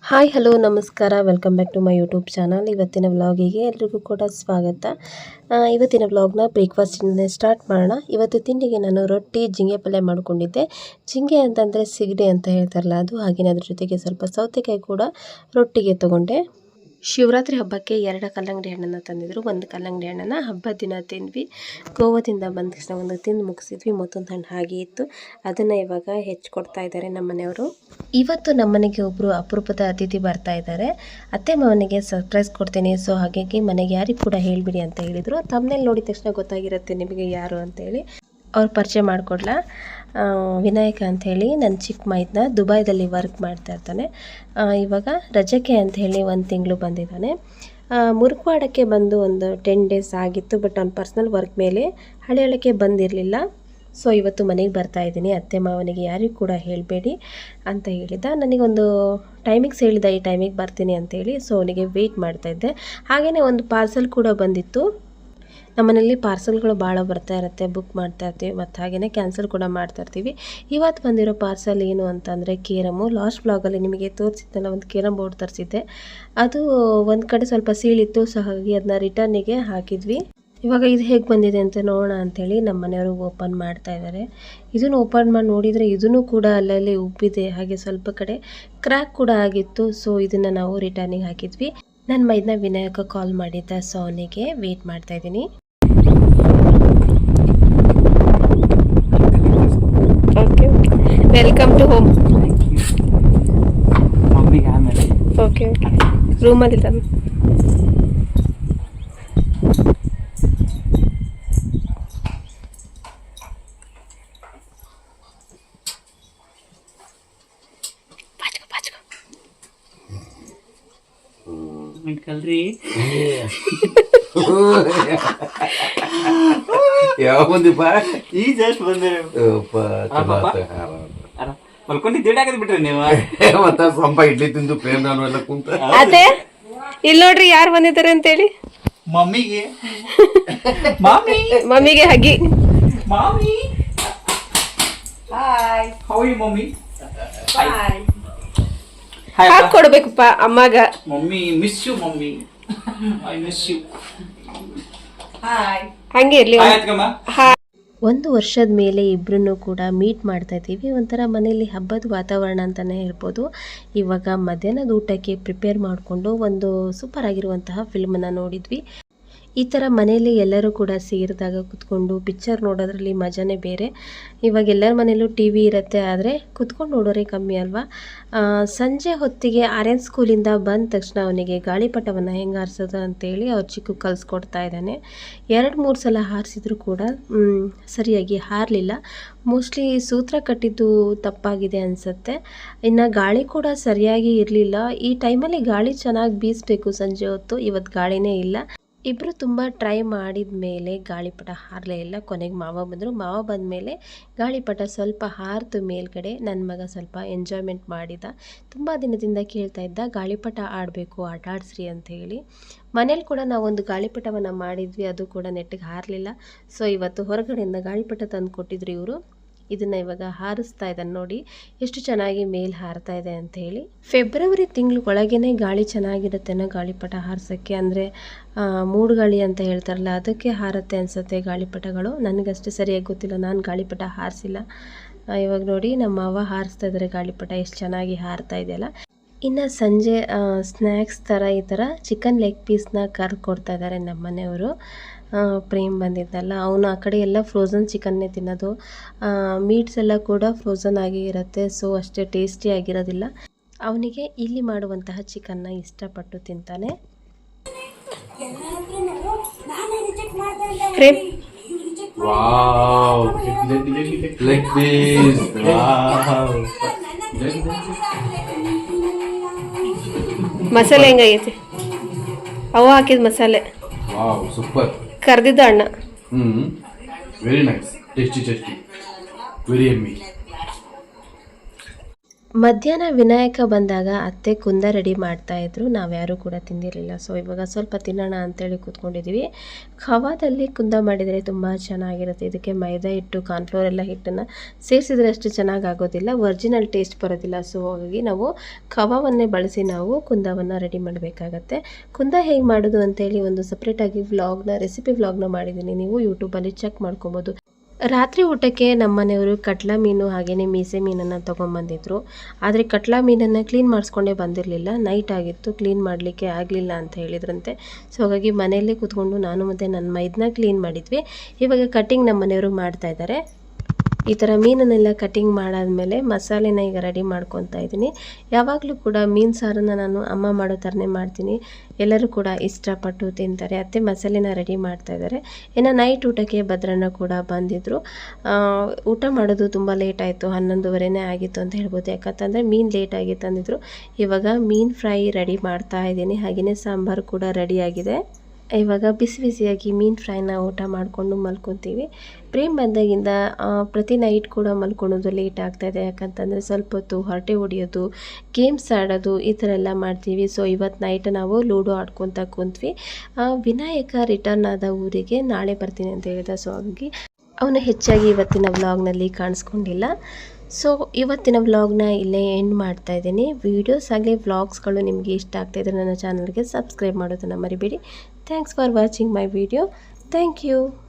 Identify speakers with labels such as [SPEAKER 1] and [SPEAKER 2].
[SPEAKER 1] Hi hello ನಮಸ್ಕಾರ welcome back to my YouTube channel. ಇವತ್ತಿನ ವ್ಲಾಗಿಗೆ ಎಲ್ರಿಗೂ ಕೂಡ ಸ್ವಾಗತ. ಇವತ್ತಿನ ವ್ಲಾಗ್ನ ಬ್ರೇಕ್ಫಾಸ್ಟಿಂದ ಸ್ಟಾರ್ಟ್ ಮಾಡೋಣ. ಇವತ್ತು ತಿಂಡಿಗೆ ನಾನು ರೊಟ್ಟಿ ಜಿಂಗೆ ಪಲ್ಯ ಮಾಡ್ಕೊಂಡಿದ್ದೆ. ಜಿಂಗೆ ಅಂತಂದರೆ ಸಿಗಡಿ ಅಂತ ಹೇಳ್ತಾರಲ್ಲ ಅದು, ಹಾಗೆಯೇ ಅದ್ರ ಜೊತೆಗೆ ಸ್ವಲ್ಪ ಸೌತೆಕಾಯಿ ಕೂಡ ರೊಟ್ಟಿಗೆ ತೊಗೊಂಡೆ. ಶಿವರಾತ್ರಿ ಹಬ್ಬಕ್ಕೆ 2 ಕಲ್ಲಂಗಡಿ ಹಣ್ಣನ್ನು ತಂದಿದ್ರು. ಒಂದು ಕಲ್ಲಂಗಡಿ ಹಣ್ಣನ್ನು ಹಬ್ಬದ ದಿನ ತಿಂದ್ವಿ. ಗೋವಾದಿಂದ ಬಂದ ತಕ್ಷಣ ಒಂದು ತಿಂದು ಮುಗಿಸಿದ್ವಿ. ಮತ್ತೊಂದು ಹಣ್ಣು ಹಾಗೆ ಇತ್ತು, ಅದನ್ನು ಇವಾಗ ಹೆಚ್ಚಿಕೊಡ್ತಾ ಇದ್ದಾರೆ ನಮ್ಮ ಮನೆಯವರು. ಇವತ್ತು ನಮ್ಮನೆಗೆ ಒಬ್ಬರು ಅಪರೂಪದ ಅತಿಥಿ ಬರ್ತಾ ಇದ್ದಾರೆ. ಅತ್ತೆ ಮಾವನಿಗೆ ಸರ್ಪ್ರೈಸ್ ಕೊಡ್ತೀನಿ, ಸೊ ಹಾಗಾಗಿ ಮನೆಗೆ ಯಾರಿಗೂ ಕೂಡ ಹೇಳಿಬಿಡಿ ಅಂತ ಹೇಳಿದರು. ತಮ್ಮನೇಲಿ ನೋಡಿದ ತಕ್ಷಣ ಗೊತ್ತಾಗಿರುತ್ತೆ ನಿಮಗೆ ಯಾರು ಅಂತೇಳಿ. ಅವ್ರು ಪರಿಚಯ ಮಾಡಿಕೊಡ್ಲಾ, ವಿನಾಯಕ ಅಂಥೇಳಿ ನನ್ನ ಚಿಕ್ಕ ಮೈದ್ನ ದುಬೈದಲ್ಲಿ ವರ್ಕ್ ಮಾಡ್ತಾ ಇರ್ತಾನೆ. ಇವಾಗ ರಜಕ್ಕೆ ಅಂಥೇಳಿ 1 ತಿಂಗಳು ಬಂದಿದ್ದಾನೆ. ಮುರುಕವಾಡಕ್ಕೆ ಬಂದು ಒಂದು 10 ಡೇಸ್ ಆಗಿತ್ತು, ಬಟ್ ಅವ್ನ ಪರ್ಸ್ನಲ್ ವರ್ಕ್ ಮೇಲೆ ಹಳೆಯೊಳಕ್ಕೆ ಬಂದಿರಲಿಲ್ಲ. ಸೊ ಇವತ್ತು ಮನೆಗೆ ಬರ್ತಾ ಇದ್ದೀನಿ, ಅತ್ತೆ ಮಾವನಿಗೆ ಯಾರಿಗೂ ಕೂಡ ಹೇಳಬೇಡಿ ಅಂತ ಹೇಳಿದ. ನನಗೊಂದು ಟೈಮಿಂಗ್ಸ್ ಹೇಳಿದ, ಈ ಟೈಮಿಗೆ ಬರ್ತೀನಿ ಅಂತೇಳಿ. ಸೊ ಅವನಿಗೆ ವೆಯ್ಟ್ ಮಾಡ್ತಾಯಿದ್ದೆ. ಹಾಗೆಯೇ ಒಂದು ಪಾರ್ಸಲ್ ಕೂಡ ಬಂದಿತ್ತು. ನಮ್ಮನೇಲಿ ಪಾರ್ಸಲ್ಗಳು ಭಾಳ ಬರ್ತಾ ಇರುತ್ತೆ, ಬುಕ್ ಮಾಡ್ತಾ ಇರ್ತೀವಿ, ಮತ್ತು ಹಾಗೆಯೇ ಕ್ಯಾನ್ಸಲ್ ಕೂಡ ಮಾಡ್ತಾ ಇರ್ತೀವಿ. ಇವತ್ತು ಬಂದಿರೋ ಪಾರ್ಸಲ್ ಏನು ಅಂತಂದರೆ ಕೇರಮು. ಲಾಸ್ಟ್ ಬ್ಲಾಗಲ್ಲಿ ನಿಮಗೆ ತೋರಿಸಿದ್ದೆಲ್ಲ ಒಂದು ಕೇರಮ್ ಬೋರ್ಡ್ ತರಿಸಿದ್ದೆ. ಅದು ಒಂದು ಕಡೆ ಸ್ವಲ್ಪ ಸೀಳಿತ್ತು, ಸೊ ಹಾಗಾಗಿ ಅದನ್ನ ರಿಟರ್ನಿಗೆ ಹಾಕಿದ್ವಿ. ಇವಾಗ ಇದು ಹೇಗೆ ಬಂದಿದೆ ಅಂತ ನೋಡೋಣ ಅಂಥೇಳಿ ನಮ್ಮ ಮನೆಯವರು ಓಪನ್ ಮಾಡ್ತಾ ಇದ್ದಾರೆ. ಇದನ್ನು ಓಪನ್ ಮಾಡಿ ನೋಡಿದರೆ ಇದೂ ಕೂಡ ಅಲ್ಲಲ್ಲಿ ಉಬ್ಬಿದೆ, ಹಾಗೆ ಸ್ವಲ್ಪ ಕಡೆ ಕ್ರ್ಯಾಕ್ ಕೂಡ ಆಗಿತ್ತು. ಸೊ ಇದನ್ನು ನಾವು ರಿಟರ್ನಿಗೆ ಹಾಕಿದ್ವಿ. ನನ್ನ ಮೈದ್ನ ವಿನಾಯಕ ಕಾಲ್ ಮಾಡಿದ್ದ, ಸೊ ಅವನಿಗೆ ವೇಟ್ ಮಾಡ್ತಾ ಇದ್ದೀನಿ. Okay, welcome to home. Okay, ರೂಮಲ್ಲಿದ್ದಾನೆ.
[SPEAKER 2] ಯಾವ ಬಂದಿಪ್ಪ?
[SPEAKER 3] ಈ ಜಸ್ಟ್ ಬಂದೆ ಮಲ್ಕೊಂಡಿದ್ದು ಬಿಟ್ರಿ ನೀವು.
[SPEAKER 2] ಮತ್ತ ಸ್ವಲ್ಪ ಇಡ್ಲಿ ತಿಂದು ಪ್ರೇಮ್ ನಾನು ಎಲ್ಲ ಕುಂತ.
[SPEAKER 1] ಅದೇ ಇಲ್ಲಿ ನೋಡ್ರಿ ಯಾರು ಬಂದಿದ್ದಾರೆ ಅಂತೇಳಿ.
[SPEAKER 3] ಮಮ್ಮಿಗೆ
[SPEAKER 1] ಮಮ್ಮಿಗೆ ಹಗ್ಗಿ.
[SPEAKER 3] ಮಾಮಿ ಹಾಯ್, ಹೌ ಯು ಮಮ್ಮಿ?
[SPEAKER 1] ಹಾಕಿ ಕೊಡ್ಬೇಕಪ್ಪ ಅಮ್ಮಗ.
[SPEAKER 3] Mummy miss you mummy, I miss you. Hi,
[SPEAKER 1] ಹಂಗೆ ಇರ್ಲಿ.
[SPEAKER 3] ಹಾಯ್.
[SPEAKER 1] 1 ವರ್ಷದ ಮೇಲೆ ಇಬ್ಬರನ್ನು ಕೂಡ ಮೀಟ್ ಮಾಡ್ತಾ ಇದ್ದೀವಿ. ಒಂಥರ ಮನೆಯಲ್ಲಿ ಹಬ್ಬದ ವಾತಾವರಣ ಅಂತಲೇ ಹೇಳ್ಬೋದು. ಇವಾಗ ಮಧ್ಯಾಹ್ನದ ಊಟಕ್ಕೆ ಪ್ರಿಪೇರ್ ಮಾಡಿಕೊಂಡು ಒಂದು ಸೂಪರ್ ಆಗಿರುವಂತಹ ಫಿಲ್ಮನ್ನು ನೋಡಿದ್ವಿ. ಈ ಥರ ಮನೆಯಲ್ಲಿ ಎಲ್ಲರೂ ಕೂಡ ಸೇರಿದಾಗ ಕುತ್ಕೊಂಡು ಪಿಕ್ಚರ್ ನೋಡೋದ್ರಲ್ಲಿ ಮಜಾನೇ ಬೇರೆ. ಇವಾಗ ಎಲ್ಲರ ಮನೆಯಲ್ಲೂ ಟಿ ವಿ ಇರುತ್ತೆ, ಆದರೆ ಕುತ್ಕೊಂಡು ನೋಡೋರೇ ಕಮ್ಮಿ ಅಲ್ವಾ. ಸಂಜೆ ಹೊತ್ತಿಗೆ ಆರ್ಯನ್ ಸ್ಕೂಲಿಂದ ಬಂದ ತಕ್ಷಣ ಅವನಿಗೆ ಗಾಳಿಪಟವನ್ನು ಹೆಂಗೆ ಹಾರಿಸೋದು ಅಂತೇಳಿ ಅವ್ರ ಚಿಕ್ಕ ಕಲಿಸ್ಕೊಡ್ತಾ ಇದ್ದಾನೆ. 2-3 ಸಲ ಹಾರಿಸಿದ್ರು ಕೂಡ ಸರಿಯಾಗಿ ಹಾರಲಿಲ್ಲ. ಮೋಸ್ಟ್ಲಿ ಸೂತ್ರ ಕಟ್ಟಿದ್ದು ತಪ್ಪಾಗಿದೆ ಅನಿಸುತ್ತೆ. ಇನ್ನು ಗಾಳಿ ಕೂಡ ಸರಿಯಾಗಿ ಇರಲಿಲ್ಲ. ಈ ಟೈಮಲ್ಲಿ ಗಾಳಿ ಚೆನ್ನಾಗಿ ಬೀಸಬೇಕು ಸಂಜೆ ಹೊತ್ತು, ಇವತ್ತು ಗಾಳಿನೇ ಇಲ್ಲ. ಇಬ್ಬರು ತುಂಬ ಟ್ರೈ ಮಾಡಿದ ಮೇಲೆ ಗಾಳಿಪಟ ಹಾರಲೇ ಇಲ್ಲ. ಕೊನೆಗೆ ಮಾವ ಬಂದರು. ಮಾವ ಬಂದ ಮೇಲೆ ಗಾಳಿಪಟ ಸ್ವಲ್ಪ ಹಾರಿತು ಮೇಲ್ಗಡೆ. ನನ್ನ ಮಗ ಸ್ವಲ್ಪ ಎಂಜಾಯ್ಮೆಂಟ್ ಮಾಡಿದ. ತುಂಬ ದಿನದಿಂದ ಕೇಳ್ತಾ ಇದ್ದ ಗಾಳಿಪಟ ಆಡಬೇಕು, ಆಟ ಆಡಿಸ್ರಿ ಅಂತ ಹೇಳಿ. ಮನೇಲಿ ಕೂಡ ನಾವೊಂದು ಗಾಳಿಪಟವನ್ನು ಮಾಡಿದ್ವಿ, ಅದು ಕೂಡ ನೆಟ್ಟಿಗೆ ಹಾರಲಿಲ್ಲ. ಸೊ ಇವತ್ತು ಹೊರಗಡೆಯಿಂದ ಗಾಳಿಪಟ ತಂದು ಕೊಟ್ಟಿದ್ರು ಇವರು. ಇದನ್ನು ಇವಾಗ ಹಾರಿಸ್ತಾ ಇದ್ದಾನೆ ನೋಡಿ, ಎಷ್ಟು ಚೆನ್ನಾಗಿ ಮೇಲೆ ಹಾರ್ತಾ ಇದೆ ಅಂತ ಹೇಳಿ. ಫೆಬ್ರವರಿ ತಿಂಗಳೊಳಗೇ ಗಾಳಿ ಚೆನ್ನಾಗಿರುತ್ತೇನೋ ಗಾಳಿಪಟ ಹಾರಿಸೋಕ್ಕೆ, ಅಂದರೆ ಮೂಡುಗಾಳಿ ಅಂತ ಹೇಳ್ತಾರಲ್ಲ ಅದಕ್ಕೆ ಹಾರುತ್ತೆ ಅನಿಸುತ್ತೆ ಗಾಳಿಪಟಗಳು. ನನಗಷ್ಟೇ ಸರಿಯಾಗಿ ಗೊತ್ತಿಲ್ಲ, ನಾನು ಗಾಳಿಪಟ ಹಾರಿಸಿಲ್ಲ. ಇವಾಗ ನೋಡಿ ನಮ್ಮ ಅವ್ವ ಹಾರಿಸ್ತಾ ಇದ್ದಾರೆ ಗಾಳಿಪಟ, ಎಷ್ಟು ಚೆನ್ನಾಗಿ ಹಾರ್ತಾ ಇದೆಯಲ್ಲ. ಇನ್ನು ಸಂಜೆ ಸ್ನ್ಯಾಕ್ಸ್ ಥರ ಈ ಥರ ಚಿಕನ್ ಲೆಗ್ ಪೀಸ್ನ ಕರ್ದು ಕೊಡ್ತಾ ಇದ್ದಾರೆ ನಮ್ಮ ಮನೆಯವರು. ಪ್ರೇಮ್ ಬಂದಿದ್ದಲ್ಲ, ಅವನು ಆ ಕಡೆ ಎಲ್ಲ ಫ್ರೋಝನ್ ಚಿಕನ್ನೇ ತಿನ್ನೋದು. ಮೀಟ್ಸ್ ಎಲ್ಲ ಕೂಡ ಫ್ರೋಝನ್ ಆಗಿ ಇರುತ್ತೆ, ಸೊ ಅಷ್ಟೇ ಟೇಸ್ಟಿ ಆಗಿರೋದಿಲ್ಲ. ಅವನಿಗೆ ಇಲ್ಲಿ ಮಾಡುವಂತಹ ಚಿಕನ್ನ ಇಷ್ಟಪಟ್ಟು ತಿಂತಾನೆ. Prem
[SPEAKER 2] wow, leg piece. Wow,
[SPEAKER 1] ಮಸಾಲೆ ಹೆಂಗಾಗೈತಿ? ಅವ ಹಾಕಿದ ಮಸಾಲೆ.
[SPEAKER 2] Wow, super.
[SPEAKER 1] ಕರ್ದಿದ್ದ ಅಣ್ಣ.
[SPEAKER 2] Very nice, tasty, very yummy.
[SPEAKER 1] ಮಧ್ಯಾಹ್ನ ವಿನಾಯಕ ಬಂದಾಗ ಅತ್ತೆ ಕುಂದ ರೆಡಿ ಮಾಡ್ತಾಯಿದ್ರು, ನಾವ್ಯಾರೂ ಕೂಡ ತಿಂದಿರಲಿಲ್ಲ. ಸೊ ಇವಾಗ ಸ್ವಲ್ಪ ತಿನ್ನೋಣ ಅಂತೇಳಿ ಕೂತ್ಕೊಂಡಿದ್ದೀವಿ. ಖವಾದಲ್ಲಿ ಕುಂದ ಮಾಡಿದರೆ ತುಂಬ ಚೆನ್ನಾಗಿರುತ್ತೆ. ಇದಕ್ಕೆ ಮೈದಾ ಹಿಟ್ಟು, ಕಾರ್ನ್ಫ್ಲೋರ್ ಎಲ್ಲ ಹಿಟ್ಟನ್ನು ಸೇರಿಸಿದ್ರೆ ಅಷ್ಟು ಚೆನ್ನಾಗಿ ಆಗೋದಿಲ್ಲ, ಒರಿಜಿನಲ್ ಟೇಸ್ಟ್ ಬರೋದಿಲ್ಲ. ಸೊ ಹಾಗಾಗಿ ನಾವು ಖವಾವನ್ನೇ ಬಳಸಿ ನಾವು ಕುಂದವನ್ನು ರೆಡಿ ಮಾಡಬೇಕಾಗತ್ತೆ. ಕುಂದ ಹೇಗೆ ಮಾಡೋದು ಅಂತೇಳಿ ಒಂದು ಸಪ್ರೇಟಾಗಿ ರೆಸಿಪಿ ವ್ಲಾಗ್ನ ಮಾಡಿದ್ದೀನಿ, ನೀವು ಯೂಟ್ಯೂಬಲ್ಲಿ ಚೆಕ್ ಮಾಡ್ಕೊಬೋದು. ರಾತ್ರಿ ಊಟಕ್ಕೆ ನಮ್ಮ ಮನೆಯವರು ಕಟ್ಲಾ ಮೀನು ಹಾಗೆಯೇ ಮೀಸೆ ಮೀನನ್ನು ತೊಗೊಂಬಂದಿದ್ರು. ಆದರೆ ಕಟ್ಲಾ ಮೀನನ್ನು ಕ್ಲೀನ್ ಮಾಡಿಸ್ಕೊಂಡೇ ಬಂದಿರಲಿಲ್ಲ, ನೈಟ್ ಆಗಿತ್ತು, ಕ್ಲೀನ್ ಮಾಡಲಿಕ್ಕೆ ಆಗಲಿಲ್ಲ ಅಂತ ಹೇಳಿದ್ರಂತೆ. ಸೊ ಹಾಗಾಗಿ ಮನೆಯಲ್ಲೇ ಕೂತ್ಕೊಂಡು ನಾನು ಮತ್ತು ನನ್ನ ಮೈದನ್ನ ಕ್ಲೀನ್ ಮಾಡಿದ್ವಿ. ಇವಾಗ ಕಟ್ಟಿಂಗ್ ನಮ್ಮ ಮನೆಯವರು ಮಾಡ್ತಾಯಿದ್ದಾರೆ. ಈ ಥರ ಮೀನನ್ನೆಲ್ಲ ಕಟ್ಟಿಂಗ್ ಮಾಡಾದಮೇಲೆ ಮಸಾಲೆನ ಈಗ ರೆಡಿ ಮಾಡ್ಕೊತಾ ಇದ್ದೀನಿ. ಯಾವಾಗಲೂ ಕೂಡ ಮೀನು ಸಾರನ್ನು ನಾನು ಅಮ್ಮ ಮಾಡೋ ಥರನೇ ಮಾಡ್ತೀನಿ, ಎಲ್ಲರೂ ಕೂಡ ಇಷ್ಟಪಟ್ಟು ತಿಂತಾರೆ. ಅತ್ತೆ ಮಸಾಲೆನ ರೆಡಿ ಮಾಡ್ತಾಯಿದ್ದಾರೆ. ಇನ್ನು ನೈಟ್ ಊಟಕ್ಕೆ ಭದ್ರಣ್ಣ ಕೂಡ ಬಂದಿದ್ದರು. ಊಟ ಮಾಡೋದು ತುಂಬ ಲೇಟ್ ಆಯಿತು, 11:30 ಆಗಿತ್ತು ಅಂತ ಹೇಳ್ಬೋದು. ಯಾಕಂತಂದರೆ ಮೀನು ಲೇಟ್ ಆಗಿ ತಂದಿದ್ರು. ಇವಾಗ ಮೀನು ಫ್ರೈ ರೆಡಿ ಮಾಡ್ತಾ ಇದ್ದೀನಿ, ಹಾಗೆಯೇ ಸಾಂಬಾರು ಕೂಡ ರೆಡಿಯಾಗಿದೆ. ಇವಾಗ ಬಿಸಿ ಬಿಸಿಯಾಗಿ ಮೀನು ಫ್ರೈನ ಊಟ ಮಾಡಿಕೊಂಡು ಮಲ್ಕೊತೀವಿ. ಪ್ರೇಮ್ ಬಂದಾಗಿಂದ ಪ್ರತಿ ನೈಟ್ ಕೂಡ ಮಲ್ಕೊಳೋದು ಲೇಟ್ ಆಗ್ತಾಯಿದೆ. ಯಾಕಂತಂದರೆ ಸ್ವಲ್ಪ ಹೊತ್ತು ಹರಟೆ ಹೊಡಿಯೋದು, ಗೇಮ್ಸ್ ಆಡೋದು, ಈ ಥರ ಎಲ್ಲ ಮಾಡ್ತೀವಿ. ಸೊ ಇವತ್ತು ನೈಟ್ ನಾವು ಲೂಡೋ ಆಡ್ಕೊತ ಕುಂತ್ವಿ. ವಿನಾಯಕ ರಿಟರ್ನ್ ಆದ ಊರಿಗೆ ನಾಳೆ ಬರ್ತೀನಿ ಅಂತ ಹೇಳಿದ. ಸೊ ಹಾಗಾಗಿ ಅವನು ಹೆಚ್ಚಾಗಿ ಇವತ್ತಿನ ವ್ಲಾಗ್ನಲ್ಲಿ ಕಾಣಿಸ್ಕೊಂಡಿಲ್ಲ. ಸೊ ಇವತ್ತಿನ ವ್ಲಾಗ್ನ ಇಲ್ಲೇ ಎಂಡ್ ಮಾಡ್ತಾ ಇದ್ದೀನಿ. ವೀಡಿಯೋಸ್ ಆಗಲಿ ವ್ಲಾಗ್ಸ್ಗಳು ನಿಮಗೆ ಇಷ್ಟ ಆಗ್ತಾಯಿದ್ರೆ ನನ್ನ ಚಾನಲ್ಗೆ ಸಬ್ಸ್ಕ್ರೈಬ್ ಮಾಡೋದನ್ನು ಮರಿಬೇಡಿ. Thanks for watching my video. Thank you.